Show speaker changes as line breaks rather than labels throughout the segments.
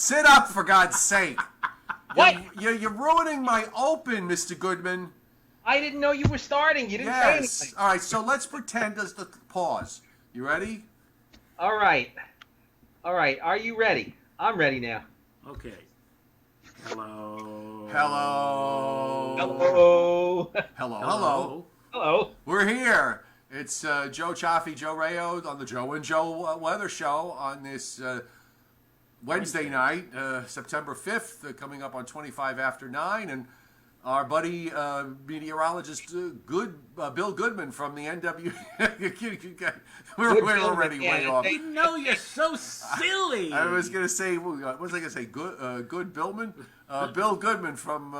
Sit up, for God's sake.
What?
You're ruining my open, Mr. Goodman.
I didn't know you were starting. You didn't say anything.
All right, so let's pretend there's the pause. You ready?
All right. Are you ready? I'm ready now.
Okay. Hello.
Hello.
Hello.
Hello.
Hello.
We're here. It's Joe Cioffi, Joe Rayo on the Joe and Joe Weather Show on this Wednesday night, September 5th, coming up on 25 after 9. And our buddy meteorologist Bill Goodman from the NWS. We're already way off.
No, you're so silly.
I was going to say, what was I going to say? Good Billman? Bill Goodman from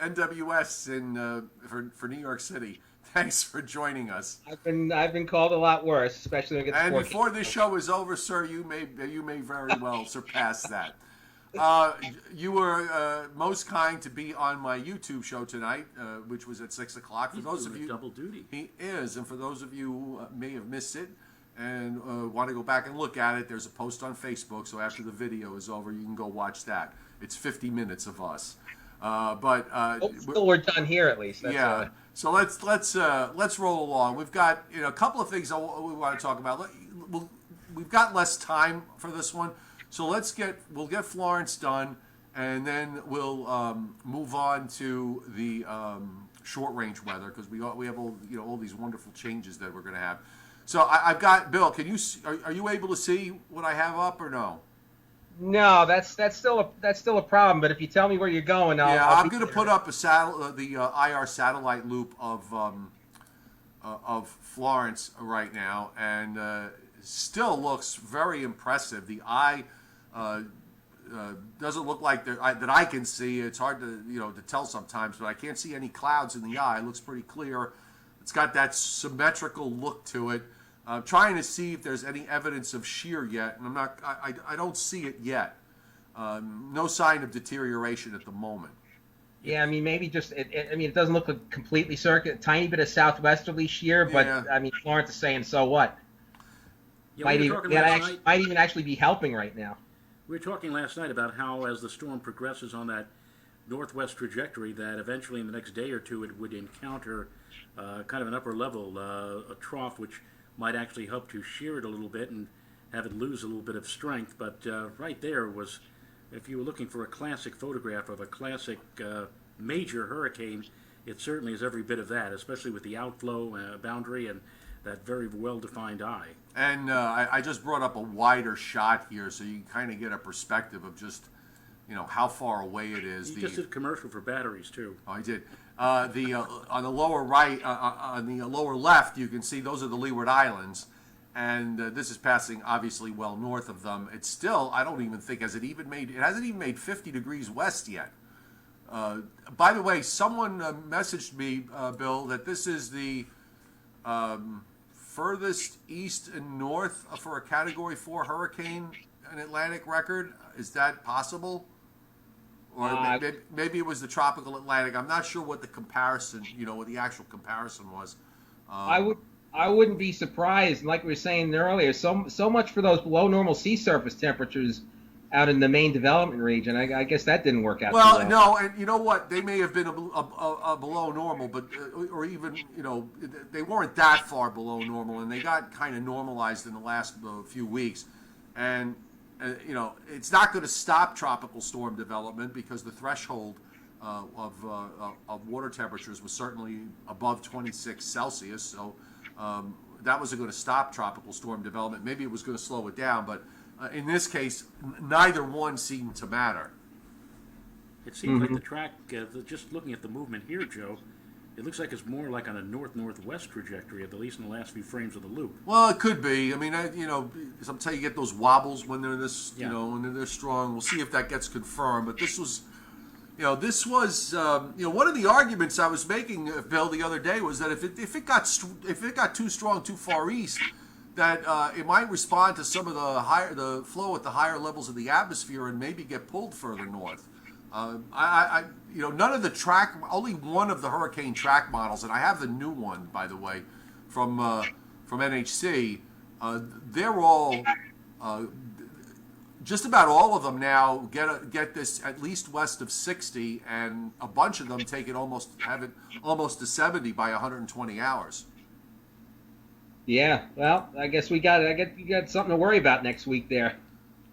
NWS for New York City. Thanks for joining us.
I've been called a lot worse, especially when it gets
And
sporty.
before this show is over, sir, you may very well surpass that. You were most kind to be on my YouTube show tonight, which was at 6 o'clock. For those of you,
double duty.
He is, and for those of you who may have missed it and want to go back and look at it, there's a post on Facebook. So after the video is over, you can go watch that. It's 50 minutes of us.
Hopefully we're done here at least. That's
So let's roll along. We've got a couple of things we want to talk about. We've got less time for this one, so we'll get Florence done, and then we'll move on to the short range weather because we have all these wonderful changes that we're going to have. So I've got Bill. Are you able to see what I have up or no?
No, that's still a problem. But if you tell me where you're going,
I'm going to put up the IR satellite loop of Florence right now, and still looks very impressive. The eye doesn't look like that I can see. It's hard to tell sometimes, but I can't see any clouds in the eye. It looks pretty clear. It's got that symmetrical look to it. I'm trying to see if there's any evidence of shear yet, and I don't see it yet. No sign of deterioration at the moment.
Yeah, I mean, maybe just it doesn't look like completely circular. Tiny bit of southwesterly shear, but I mean, Florence is saying, so what? Might even actually be helping right now.
We were talking last night about how, as the storm progresses on that northwest trajectory, that eventually in the next day or two it would encounter kind of an upper level, a trough, which might actually help to shear it a little bit and have it lose a little bit of strength. But right there was, if you were looking for a classic photograph of a classic major hurricane, it certainly is every bit of that, especially with the outflow boundary and that very well-defined eye.
And I just brought up a wider shot here so you can kind of get a perspective of just, how far away it is.
You just did a commercial for batteries, too.
Oh, I did. On the lower right, on the lower left, you can see those are the Leeward Islands, and this is passing obviously well north of them. It's still, I don't even think, it hasn't even made 50 degrees west yet. By the way, someone messaged me, Bill, that this is the furthest east and north for a Category 4 hurricane in Atlantic record. Is that possible? Or maybe it was the tropical Atlantic. I'm not sure what the comparison, what the actual comparison was.
I wouldn't be surprised. Like we were saying earlier, so much for those below normal sea surface temperatures out in the main development region. I guess that didn't work out.
Well, no, and you know what? They may have been a below normal, but or even they weren't that far below normal, and they got kind of normalized in the last few weeks, and. It's not going to stop tropical storm development because the threshold of water temperatures was certainly above 26 Celsius. So that wasn't going to stop tropical storm development. Maybe it was going to slow it down, but in this case, neither one seemed to matter.
It seems like the track, just looking at the movement here, Joe, it looks like it's more like on a north-northwest trajectory, at least in the last few frames of the loop.
Well, it could be. I mean, sometimes you get those wobbles when they're this, when they're this strong. We'll see if that gets confirmed. But this was, one of the arguments I was making, Bill, the other day was that if it got too strong, too far east, that it might respond to some of the flow at the higher levels of the atmosphere and maybe get pulled further north. None of the track, only one of the hurricane track models, and I have the new one, by the way, from NHC. They're all just about all of them now get this at least west of 60, and a bunch of them have it almost to 70 by 120 hours.
Yeah, well, I guess you got something to worry about next week there.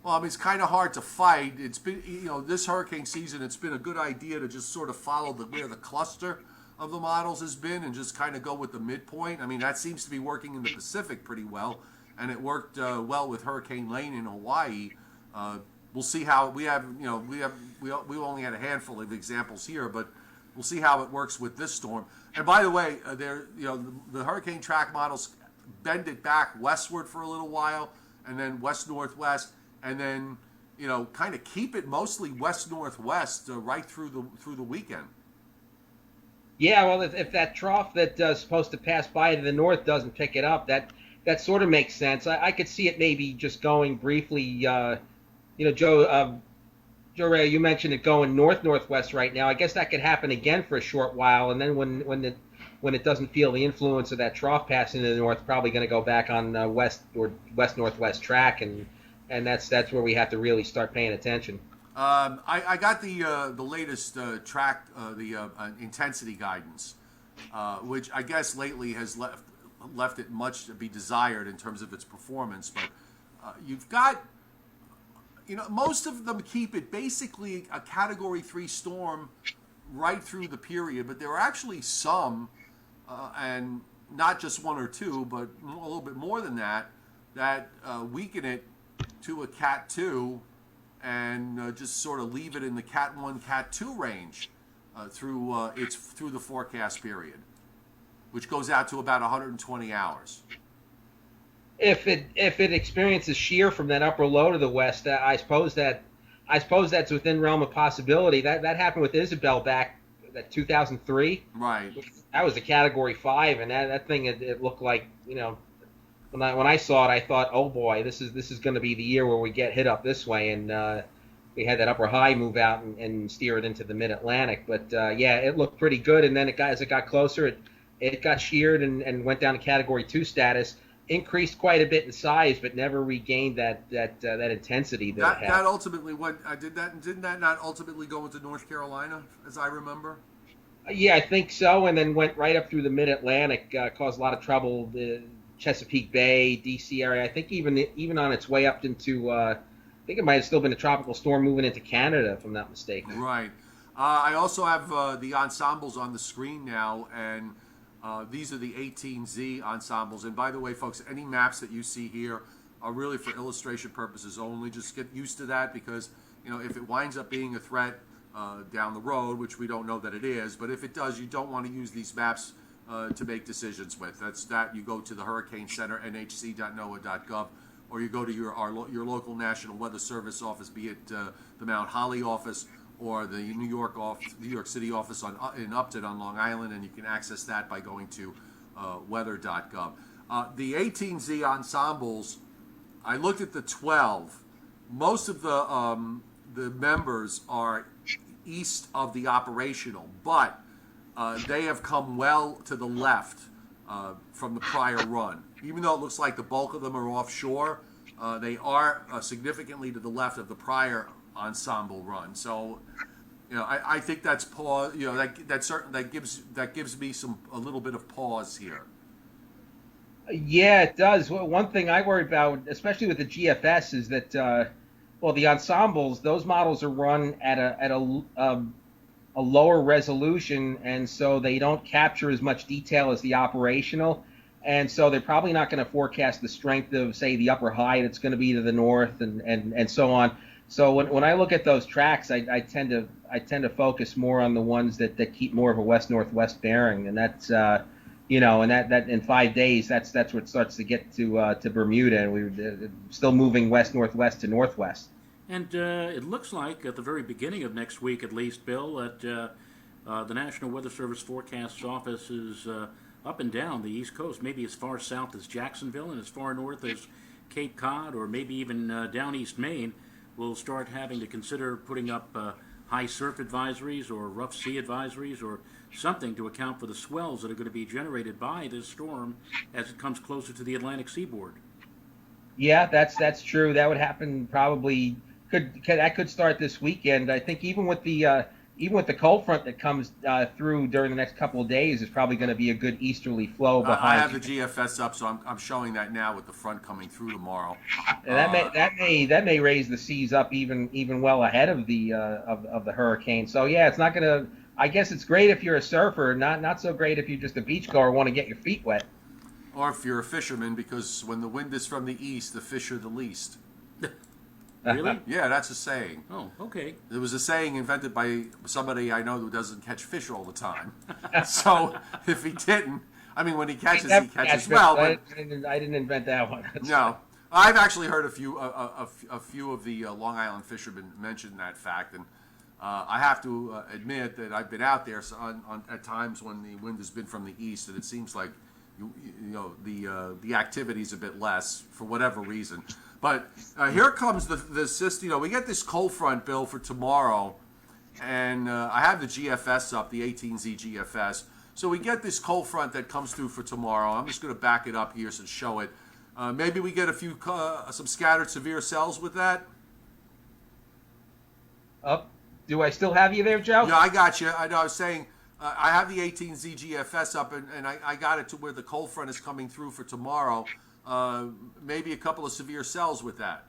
Well, I mean, it's kind of hard to fight. It's been, this hurricane season, it's been a good idea to just sort of follow where the cluster of the models has been and just kind of go with the midpoint. I mean, that seems to be working in the Pacific pretty well, and it worked well with Hurricane Lane in Hawaii. We'll see how we only had a handful of examples here, but we'll see how it works with this storm. And by the way, the hurricane track models bend it back westward for a little while, and then west northwest, and then kind of keep it mostly west northwest right through the weekend.
Yeah, well, if that trough that's supposed to pass by to the north doesn't pick it up, that sort of makes sense. I could see it maybe just going briefly. Joe Ray, you mentioned it going northwest right now. I guess that could happen again for a short while, and then when it doesn't feel the influence of that trough passing to the north, probably going to go back on west northwest track, and that's where we have to really start paying attention.
I got the latest track, the intensity guidance, which I guess lately has left it much to be desired in terms of its performance. But you've got, most of them keep it basically a Category 3 storm right through the period. But there are actually some, and not just one or two, but a little bit more than that, that weaken it to a Cat 2. And just sort of leave it in the Cat 1, Cat 2 range through the forecast period, which goes out to about 120 hours.
If it experiences shear from that upper low to the west, I suppose that's within realm of possibility. That happened with Isabel back at 2003.
Right.
That was a Category 5, and that thing it looked like When I saw it, I thought, oh boy, this is going to be the year where we get hit up this way, and we had that upper high move out and steer it into the mid-Atlantic. But yeah, it looked pretty good, and then as it got closer, it got sheared and went down to Category 2 status, increased quite a bit in size, but never regained that intensity that it had.
That ultimately didn't that not ultimately go into North Carolina, as I remember?
Yeah, I think so, and then went right up through the mid-Atlantic, caused a lot of trouble. Chesapeake Bay, D.C. area. I think even on its way up into, I think it might have still been a tropical storm moving into Canada, if I'm not mistaken.
Right. I also have the ensembles on the screen now, and these are the 18Z ensembles. And by the way, folks, any maps that you see here are really for illustration purposes only. Just get used to that, because if it winds up being a threat down the road, which we don't know that it is, but if it does, you don't want to use these maps to make decisions with. You go to the Hurricane Center, nhc.noaa.gov, or you go to your local National Weather Service office, be it the Mount Holly office or the New York City office in Upton on Long Island, and you can access that by going to weather.gov. The 18Z ensembles, I looked at the 12. Most of the members are east of the operational, but they have come well to the left from the prior run. Even though it looks like the bulk of them are offshore, they are significantly to the left of the prior ensemble run. So, I think that's pause. That gives me a little bit of pause here.
Yeah, it does. Well, one thing I worry about, especially with the GFS, is that the ensembles, those models are run at a lower resolution, and so they don't capture as much detail as the operational, and so they're probably not going to forecast the strength of, say, the upper high that's going to be to the north and so on. So when I look at those tracks, I tend to focus more on the ones that keep more of a west northwest bearing, and that's and that in 5 days that's where it starts to get to Bermuda, and we're still moving west northwest to northwest.
And it looks like at the very beginning of next week, at least, Bill, that the National Weather Service Forecast Office is up and down the East Coast, maybe as far south as Jacksonville and as far north as Cape Cod, or maybe even down East Maine, will start having to consider putting up high surf advisories or rough sea advisories or something to account for the swells that are going to be generated by this storm as it comes closer to the Atlantic seaboard.
Yeah, that's true. That would happen probably. That could start this weekend. I think even with the cold front that comes through during the next couple of days is probably going to be a good easterly flow
I
behind.
have the GFS up, so I'm showing that now with the front coming through tomorrow.
And that may raise the seas up even well ahead of the hurricane. So yeah, it's not going to. I guess it's great if you're a surfer, not so great if you're just a beachgoer want to get your feet wet.
Or if you're a fisherman, because when the wind is from the east, the fish are the least.
Really?
Yeah, that's a saying.
Oh, okay.
It was a saying invented by somebody I know who doesn't catch fish all the time. So if he didn't, I mean, when he catches, he catches well. But
I didn't invent that one.
no, I've actually heard a few of the Long Island fishermen mention that fact, and I have to admit that I've been out there at times when the wind has been from the east, and it seems like the activity's a bit less for whatever reason. But here comes the system. We get this cold front, Bill, for tomorrow, and I have the GFS up, the 18Z GFS. So we get this cold front that comes through for tomorrow. I'm just going to back it up here and show it. Maybe we get some scattered severe cells with that.
Do I still have you there, Joe?
Yeah, I got you. I know. I was saying I have the 18Z GFS up, and I got it to where the cold front is coming through for tomorrow. Maybe a couple of severe cells with that.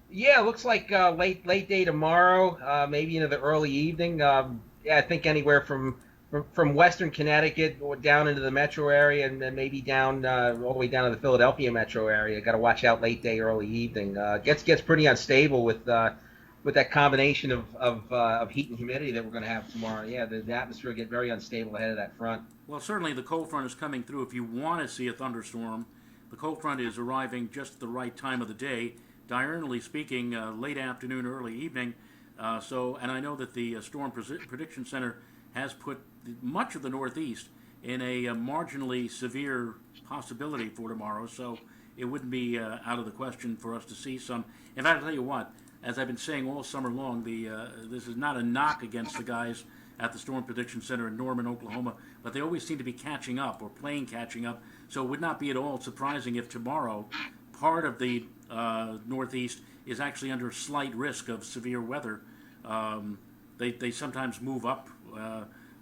Yeah, it looks like late day tomorrow, maybe into the early evening. Yeah, I think anywhere from western Connecticut or down into the metro area, and then maybe down all the way down to the Philadelphia metro area. Got to watch out late day, early evening. Gets pretty unstable with that combination of heat and humidity that we're going to have tomorrow. Yeah, the atmosphere will get very unstable ahead of that front.
Well, certainly the cold front is coming through. If you want to see a thunderstorm, the cold front is arriving just at the right time of the day, diurnally speaking, late afternoon, early evening. And I know that the Storm Prediction Center has put much of the Northeast in a marginally severe possibility for tomorrow, so it wouldn't be out of the question for us to see some. In fact, I'll tell you what, as I've been saying all summer long, this is not a knock against the guys at the Storm Prediction Center in Norman, Oklahoma, but they always seem to be catching up or playing catching up. So it would not be at all surprising if tomorrow part of the Northeast is actually under slight risk of severe weather. They sometimes move up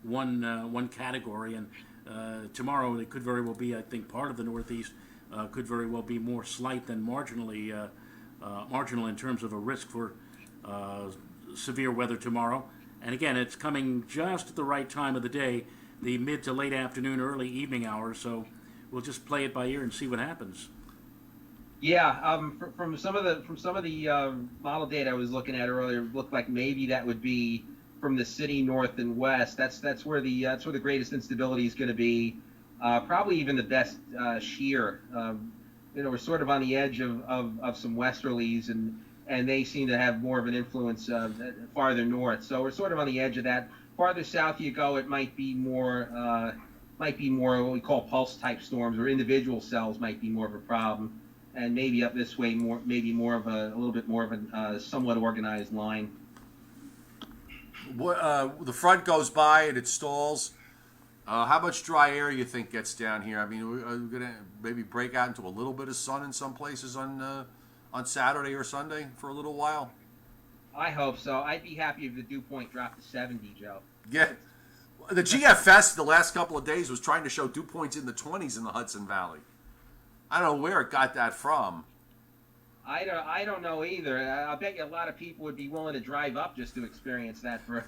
one category, and tomorrow it could very well be, I think, part of the Northeast could very well be more slight than marginal in terms of a risk for severe weather tomorrow. And again, it's coming just at the right time of the day, the mid to late afternoon, early evening hours. So we'll just play it by ear and see what happens.
Yeah, from some of the model data I was looking at earlier, it looked like maybe that would be from the city north and west. That's where the greatest instability is going to be. Probably even the best shear. We're sort of on the edge of some westerlies, and they seem to have more of an influence farther north. So we're sort of on the edge of that. Farther south you go, it might be more what we call pulse type storms, or individual cells might be more of a problem. And maybe up this way, a little bit more of a somewhat organized line.
The front goes by and it stalls. How much dry air you think gets down here? I mean, are we going to maybe break out into a little bit of sun in some places on Saturday or Sunday for a little while?
I hope so. I'd be happy if the dew point dropped to 70, Joe.
Yeah. The GFS the last couple of days was trying to show dew points in the 20s in the Hudson Valley. I don't know where it got that from.
I don't know either. I bet you a lot of people would be willing to drive up just to experience that for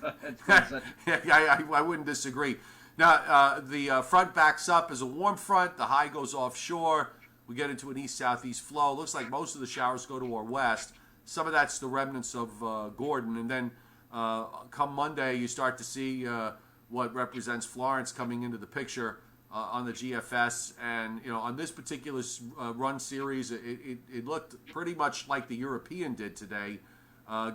such.
Yeah, I wouldn't disagree. Now, the front backs up as a warm front. The high goes offshore. We get into an east-southeast flow. Looks like most of the showers go to our west. Some of that's the remnants of Gordon. And then come Monday, you start to see what represents Florence coming into the picture on the GFS. And, on this particular run series, it looked pretty much like the European did today.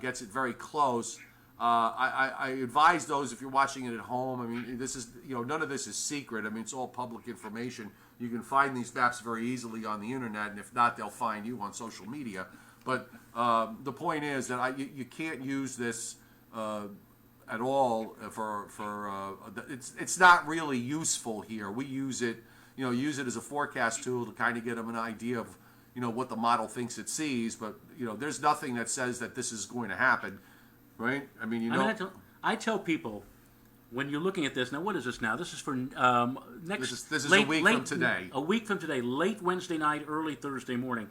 Gets it very close. I advise those, if you're watching it at home, I mean, this is, none of this is secret. I mean, it's all public information. You can find these maps very easily on the internet, and if not, they'll find you on social media. But the point is that you can't use this at all it's not really useful here. We use it, use it as a forecast tool to kind of get them an idea of, what the model thinks it sees, but there's nothing that says that this is going to happen, right? I mean,
I tell people when you're looking at this now. What is this now? This is for next.
This is a week from today.
A week from today, late Wednesday night, early Thursday morning.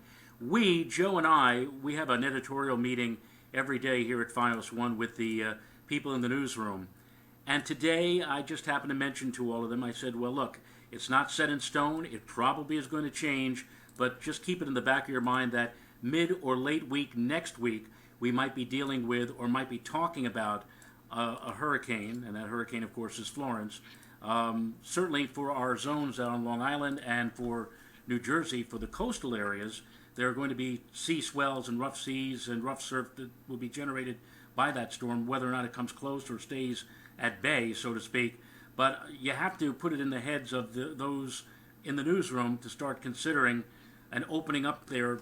Joe and I, we have an editorial meeting every day here at Fios One with the people in the newsroom. And today, I just happened to mention to all of them, I said, well, look, it's not set in stone. It probably is going to change, but just keep it in the back of your mind that mid or late week next week, we might be dealing with or might be talking about a hurricane, and that hurricane, of course, is Florence. Certainly for our zones out on Long Island and for New Jersey, for the coastal areas, there are going to be sea swells and rough seas and rough surf that will be generated by that storm, whether or not it comes close or stays at bay, so to speak. But you have to put it in the heads of those in the newsroom to start considering and opening up their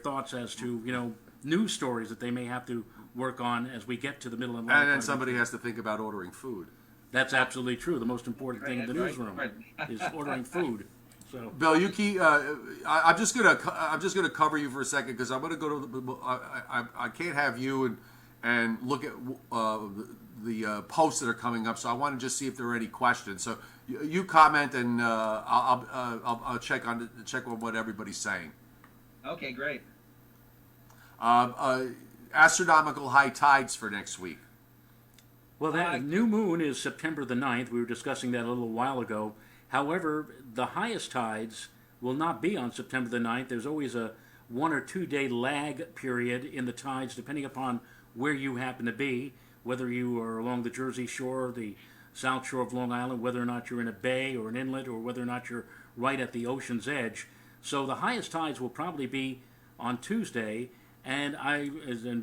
thoughts as to news stories that they may have to work on as we get to the middle and later.
And then somebody has to think about ordering food.
That's absolutely true. The most important thing in the newsroom is ordering food. So,
Bill, you keep. I'm just gonna cover you for a second because I'm gonna go to. I can't have you and look at the posts that are coming up. So I want to just see if there are any questions. So you comment and I'll check on what everybody's saying.
Okay, great.
Astronomical high tides for next week.
Well, that new moon is September the 9th. We were discussing that a little while ago. However, the highest tides will not be on September the 9th. There's always a 1 or 2 day lag period in the tides, depending upon where you happen to be, whether you are along the Jersey Shore, the South Shore of Long Island, whether or not you're in a bay or an inlet, or whether or not you're right at the ocean's edge. So the highest tides will probably be on Tuesday, and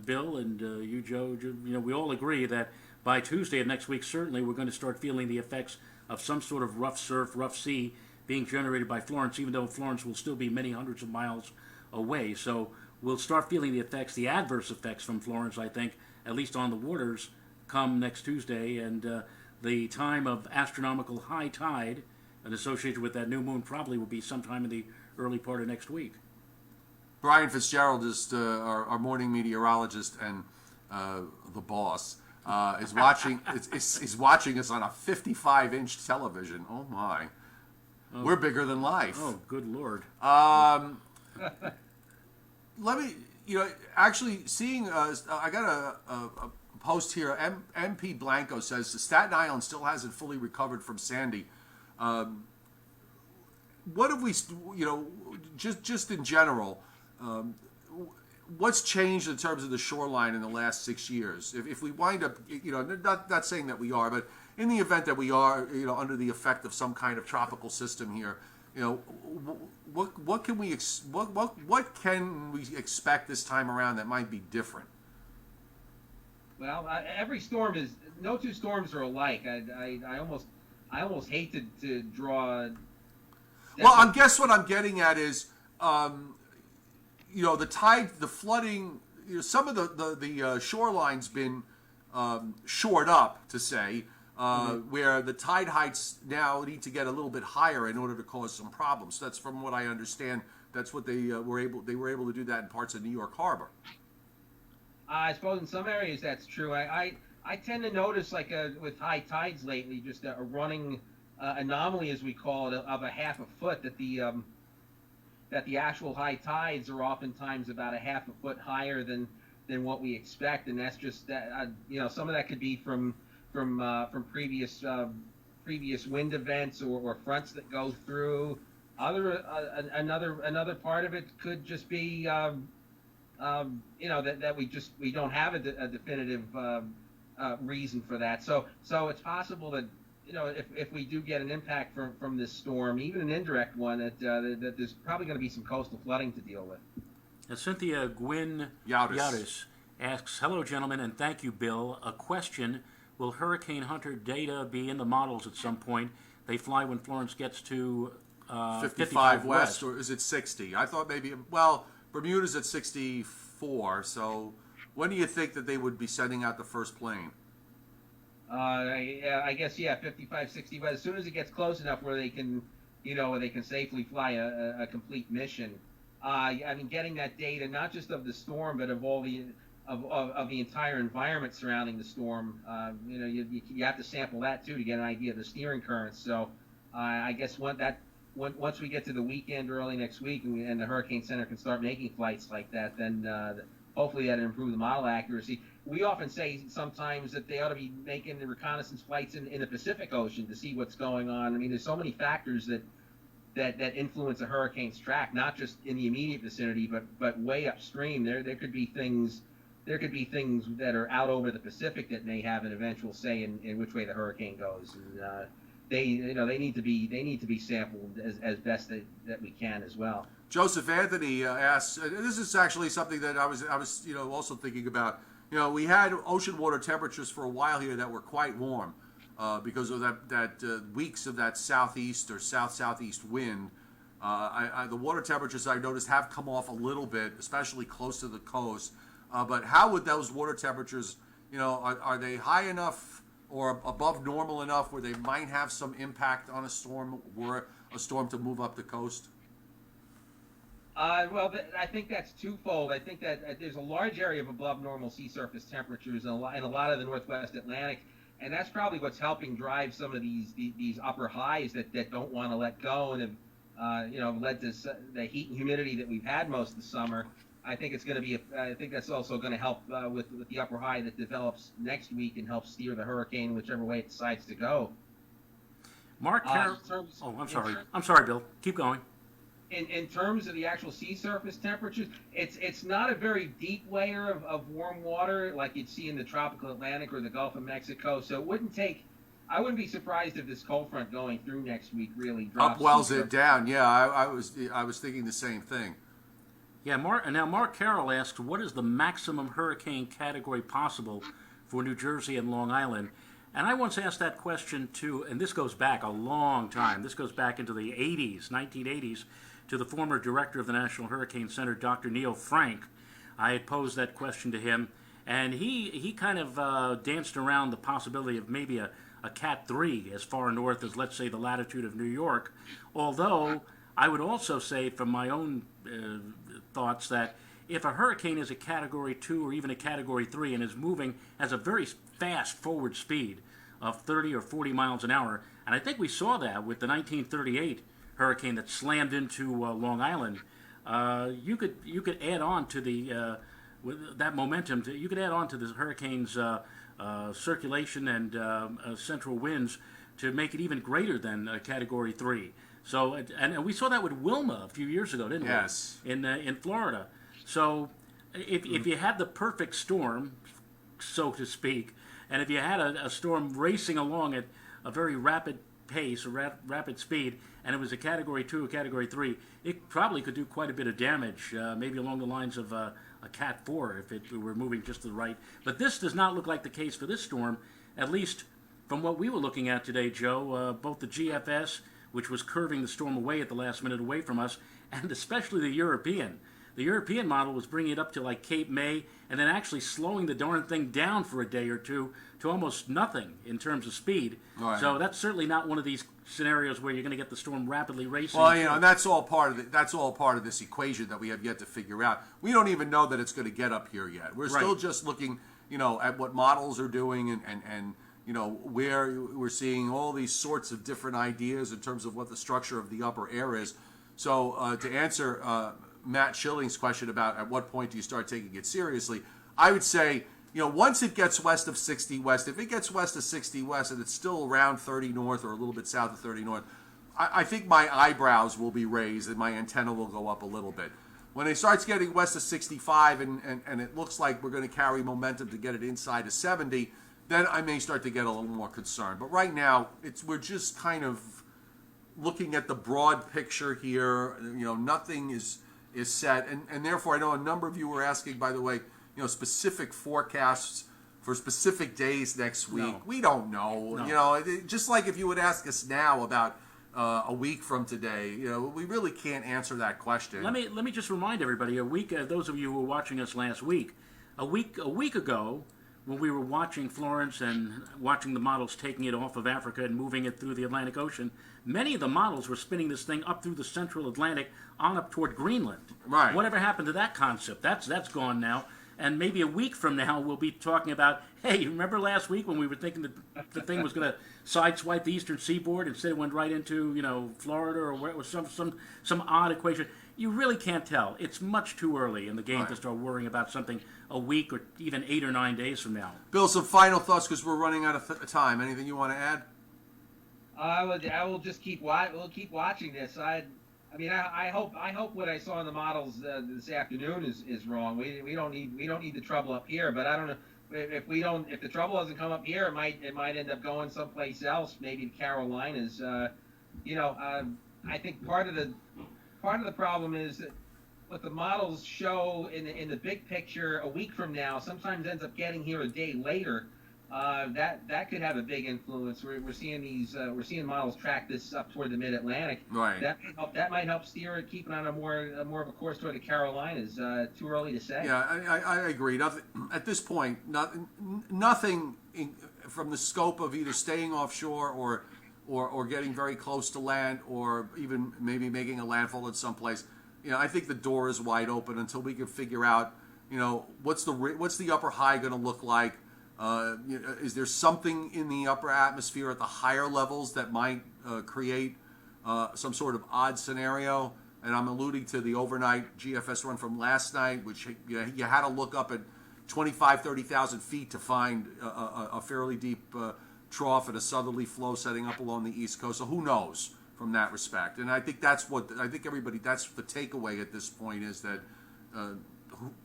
Bill and you, Joe, we all agree that by Tuesday of next week, certainly we're going to start feeling the effects of some sort of rough surf, rough sea being generated by Florence, even though Florence will still be many hundreds of miles away. So we'll start feeling the effects, the adverse effects from Florence, I think, at least on the waters, come next Tuesday. And the time of astronomical high tide and associated with that new moon probably will be sometime in the early part of next week.
Brian Fitzgerald is our morning meteorologist and the boss. Is watching is watching us on a 55-inch television. Oh my, we're bigger than life.
Oh, good Lord.
Let me, actually seeing. I got a post here. MP Blanco says Staten Island still hasn't fully recovered from Sandy. What have we, just in general? What's changed in terms of the shoreline in the last 6 years? If we wind up, not saying that we are, but in the event that we are, under the effect of some kind of tropical system here, what can we expect this time around that might be different?
Well, every storm is no two storms are alike. I almost hate to draw.
Well, I guess what I'm getting at is. The tide, the flooding, some of the shoreline's been shored up, to say, where the tide heights now need to get a little bit higher in order to cause some problems. That's from what I understand. That's what they were able to do that in parts of New York Harbor.
I suppose in some areas that's true. I tend to notice, like with high tides lately, just a running anomaly, as we call it, of a half a foot, that the actual high tides are oftentimes about a half a foot higher than what we expect, and that's just that. Some of that could be from previous wind events or fronts that go through. Another part of it could just be that we don't have a definitive reason for that. So it's possible that if we do get an impact from this storm, even an indirect one, that there's probably going to be some coastal flooding to deal with.
Cynthia Gwynn Yadis asks, "Hello, gentlemen, and thank you, Bill. A question: will Hurricane Hunter data be in the models at some point? They fly when Florence gets to 55 west,
or is it 60? I thought maybe. Well, Bermuda's at 64. So, when do you think that they would be sending out the first plane?"
I guess 55, 60. But as soon as it gets close enough where they can, safely fly a complete mission, I mean, getting that data, not just of the storm, but of all the of the entire environment surrounding the storm. You have to sample that too to get an idea of the steering currents. So I guess once we get to the weekend early next week and the Hurricane Center can start making flights like that, then hopefully that'll improve the model accuracy. We often say sometimes that they ought to be making the reconnaissance flights in the Pacific Ocean to see what's going on. I mean, there's so many factors that influence a hurricane's track, not just in the immediate vicinity, but way upstream. There could be things that are out over the Pacific that may have an eventual say in which way the hurricane goes. And they need to be sampled as best that we can as well.
Joseph Anthony asks, this is actually something that I was also thinking about. We had ocean water temperatures for a while here that were quite warm because of that weeks of that southeast or southeast wind. The water temperatures I noticed have come off a little bit, especially close to the coast. But how would those water temperatures, are they high enough or above normal enough where they might have some impact on a storm, were a storm to move up the coast?
Well, I think that's twofold. I think that there's a large area of above normal sea surface temperatures in a lot of the Northwest Atlantic, and that's probably what's helping drive some of these upper highs that don't want to let go and have led to the heat and humidity that we've had most of the summer. I think it's going to be. I think that's also going to help with the upper high that develops next week and help steer the hurricane whichever way it decides to go.
Mark, I'm sorry. I'm sorry, Bill. Keep going.
In terms of the actual sea surface temperatures, it's not a very deep layer of warm water like you'd see in the tropical Atlantic or the Gulf of Mexico. So it wouldn't take. I wouldn't be surprised if this cold front going through next week really drops.
Upwells it down. Yeah, I was thinking the same thing.
Yeah, Mark Carroll asks, what is the maximum hurricane category possible for New Jersey and Long Island? And I once asked that question to, and this goes back a long time, this goes back into the 80s, 1980s, to the former director of the National Hurricane Center, Dr. Neil Frank. I had posed that question to him, and he kind of danced around the possibility of maybe a Cat 3 as far north as, let's say, the latitude of New York, although I would also say from my own thoughts that if a hurricane is a Category 2 or even a Category 3 and is moving, has a very fast forward speed of 30 or 40 miles an hour, and I think we saw that with the 1938 hurricane that slammed into Long Island, you could add on to the with that momentum. You could add on to the hurricane's circulation and central winds to make it even greater than Category 3. So, and we saw that with Wilma a few years ago, didn't we?
Yes.
In Florida. So, if you had the perfect storm, so to speak, and if you had a storm racing along at a very rapid pace, or rapid speed, and it was a Category 2 or Category 3, it probably could do quite a bit of damage, maybe along the lines of a Cat 4 if it were moving just to the right. But this does not look like the case for this storm, at least from what we were looking at today, Joe. Both the GFS, which was curving the storm away at the last minute away from us, and especially the European. The European model was bringing it up to like Cape May and then actually slowing the darn thing down for a day or two to almost nothing in terms of speed. Right. So that's certainly not one of these scenarios where you're going to get the storm rapidly racing.
Well, and that's all part of this equation that we have yet to figure out. We don't even know that it's going to get up here yet. We're still just looking, at what models are doing and where we're seeing all these sorts of different ideas in terms of what the structure of the upper air is. So to answer Matt Schilling's question about at what point do you start taking it seriously, I would say, once it gets west of 60 west, if it gets west of 60 west and it's still around 30 north or a little bit south of 30 north, I think my eyebrows will be raised and my antenna will go up a little bit. When it starts getting west of 65 and it looks like we're going to carry momentum to get it inside of 70, then I may start to get a little more concerned. But right now, we're just kind of looking at the broad picture here. Nothing is set, and therefore I know a number of you were asking, by the way, specific forecasts for specific days next week. No. We don't know. No. Just like if you would ask us now about a week from today, we really can't answer that question.
Let me just remind everybody, those of you who were watching us last week, a week ago, when we were watching Florence and watching the models taking it off of Africa and moving it through the Atlantic Ocean, many of the models were spinning this thing up through the central Atlantic on up toward Greenland.
Right.
Whatever happened to that concept? That's gone now. And maybe a week from now, we'll be talking about, hey, remember last week when we were thinking that the thing was going to sideswipe the eastern seaboard, instead it went right into, Florida, or where it was some odd equation. You really can't tell. It's much too early in the game to start worrying about something a week or even 8 or 9 days from now.
Bill, some final thoughts because we're running out of time. Anything you want to add?
I will just keep watching this. I hope what I saw in the models this afternoon is wrong. We don't need the trouble up here, but I don't know if the trouble doesn't come up here, it might end up going someplace else, maybe the Carolinas. I think part of the problem is that what the models show in the big picture a week from now sometimes ends up getting here a day later. That could have a big influence. We're seeing models track this up toward the Mid-Atlantic.
Right.
That might help steer it, keep it on a more of a course toward the Carolinas. Too early to say.
Yeah, I agree. Nothing at this point. Nothing from the scope of either staying offshore or getting very close to land, or even maybe making a landfall at some place. I think the door is wide open until we can figure out, what's the upper high going to look like. Is there something in the upper atmosphere at the higher levels that might create some sort of odd scenario? And I'm alluding to the overnight GFS run from last night, which you had to look up at 25, 30,000 feet to find a fairly deep trough and a southerly flow setting up along the East Coast. So who knows from that respect? And I think that's the takeaway at this point is that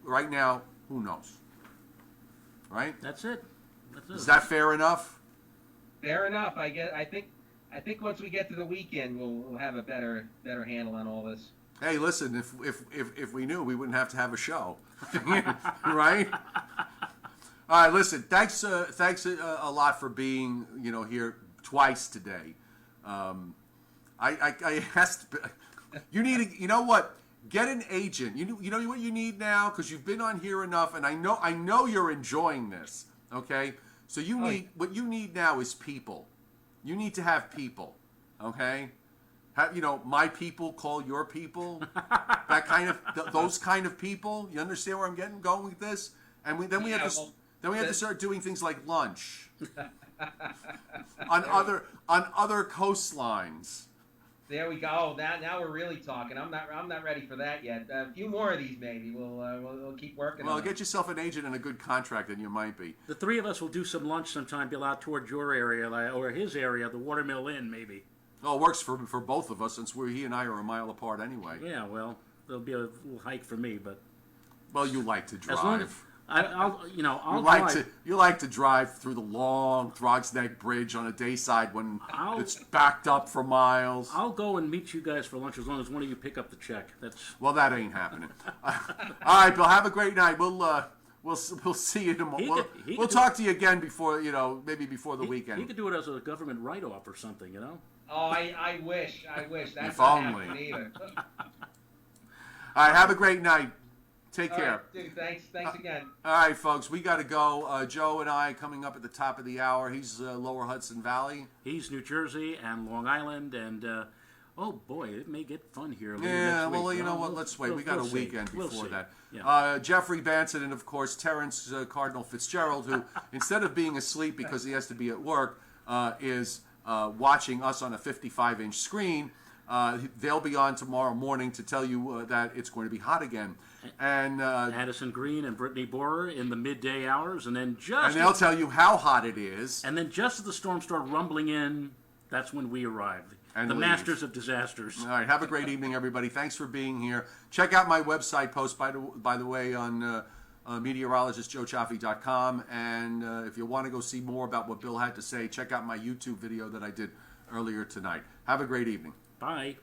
right now, who knows? Right?
That's it.
Is that fair enough?
Fair enough. I think once we get to the weekend, we'll have a better handle on all this.
Hey, listen, if we knew, we wouldn't have to have a show, right? All right, listen. Thanks a lot for being here twice today. I asked you need you know what? Get an agent. You know what you need now, because you've been on here enough, and I know you're enjoying this. Okay, so what you need now is people. You need to have people. Okay, my people call your people. That kind of those kind of people. You understand where I'm going with this? And then we have to start doing things like lunch on other coastlines.
There we go. Now we're really talking. I'm not ready for that yet. A few more of these, maybe. We'll keep working.
Well, get yourself an agent and a good contract, and you might be.
The three of us will do some lunch sometime. Bill, out toward your area or his area, the Watermill Inn, maybe.
Oh, it works for both of us since he and I are a mile apart anyway.
Yeah, well, there'll be a little hike for me, but.
Well, you like to drive.
As long as, I'll
you like to drive through the long Throgs Neck Bridge on a day side when it's backed up for miles.
I'll go and meet you guys for lunch as long as one of you pick up the check.
Well, that ain't happening. All right, Bill. Have a great night. We'll see you tomorrow. We'll talk to you again before maybe before the weekend.
He could do it as a government write-off or something,
Oh, I wish. That's
if
not
only.
happening either.
All right. Have a great night. Take care.
Right, dude, thanks again.
All right, folks, we got to go. Joe and I coming up at the top of the hour. He's Lower Hudson Valley.
He's New Jersey and Long Island, and oh boy, it may get fun here.
Yeah,
next week.
Well, you know what? Let's wait. We got a weekend before that.
Yeah.
Jeffrey Banson and of course Terrence Cardinal Fitzgerald, who instead of being asleep because he has to be at work, is watching us on a 55-inch screen. They'll be on tomorrow morning to tell you that it's going to be hot again. And
Addison Green and Brittany Borer in the midday hours, and
they'll tell you how hot it is.
And then just as the storm started rumbling in, that's when we arrived.
And
the
leave.
Masters of Disasters.
All right, have a great evening, everybody. Thanks for being here. Check out my website post, by the way, on meteorologistjoecioffi.com. And if you want to go see more about what Bill had to say, check out my YouTube video that I did earlier tonight. Have a great evening.
Bye.